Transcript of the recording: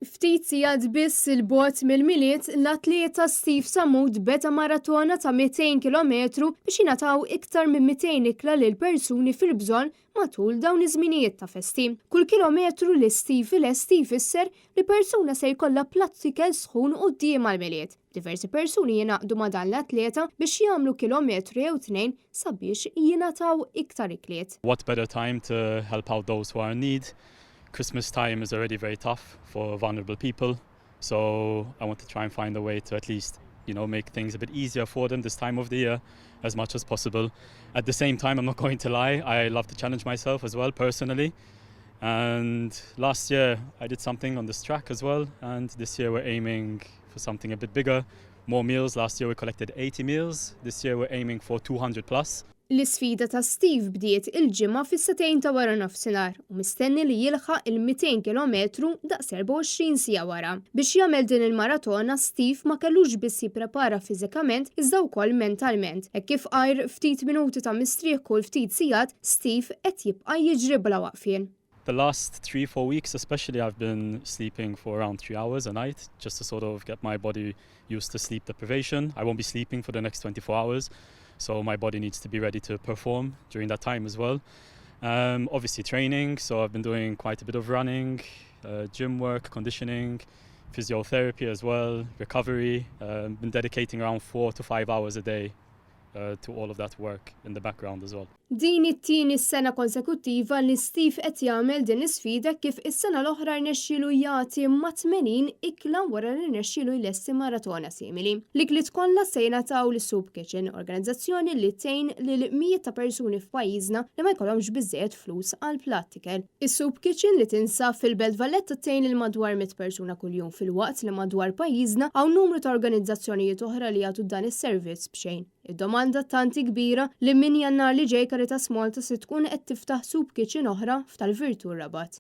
Ftit sigħat biss il-bot mill-miliet, l-atleta Steve Samud beda maratona ta' 200 km biex jingħataw iktar minn 200 ikla lil persuni fil-bżonn matul dawn iż-żminijiet ta' festi. Kull kilometru li Steve lesti jfisser li persuna se jkollha plattikel sħun quddiem għall-miliet. Diversi persuni jingħaqdu ma' dan l-atleta biex jagħmlu kilometru jew tnejn sabiex jingħataw iktar ikliet. What better time to help out those who are in need? Christmas time is already very tough for vulnerable people, so I want to try and find a way to at least, make things a bit easier for them this time of the year as much as possible. At the same time, I'm not going to lie, I love to challenge myself as well personally. And last year I did something on this track as well, and this year we're aiming for something a bit bigger, more meals. Last year we collected 80 meals, this year we're aiming for 200 plus. L-isfida ta' Steve bdiet il-ġimgħa fis-satejn ta' wara nofsinhar u mistenni li jilħaq il-200 km daqs 24 siegħa wara. Biex jagħmel din il-maratona, Steve ma kellux biss jipprepara fiżikament iżda wkoll mentalment. Hekk kif qajr ftit minuti ta' mistrieħ kull ftit sigħat, Steve qed jibqa' jiġri bla waqfien. The last 3-4 weeks especially, I've been sleeping for around 3 hours a night just to sort of get my body used to sleep deprivation. I won't be sleeping for the next 24 hours. So my body needs to be ready to perform during that time as well. Obviously training, so I've been doing quite a bit of running, gym work, conditioning, physiotherapy as well, recovery. Been dedicating around 4 to 5 hours a day to all of that work in the background as well. Din it-tieni sena konsekuttiva li Steve qed jagħmel din is-sfida kif is-sena l-oħra rnexxielu jagħti ma' 80 ikla wara li rnexxielu jlesti maratona simili. L-ikliet kollha se jingħataw lis Soup Kitchen, organizzazzjoni li tgħin lil mijiet ta' persuni f'pajjiżna li ma jkollhomx biżżejjed flus għal plattikel. Is-Soup Kitchen li tinsab fil-Belt Valletta tgħin lil madwar 100 persuna kuljum filwaqt li madwar pajjiżna hawn numru ta' organizzazzjonijiet oħra li jagħtu dan is-servizz b'xejn. Id-domanda tanti kbira li min Jannar li ġej Caritas Malta se tkun qed tiftaħ Soup Kitchen oħra f'Tal-Virtu Rabat.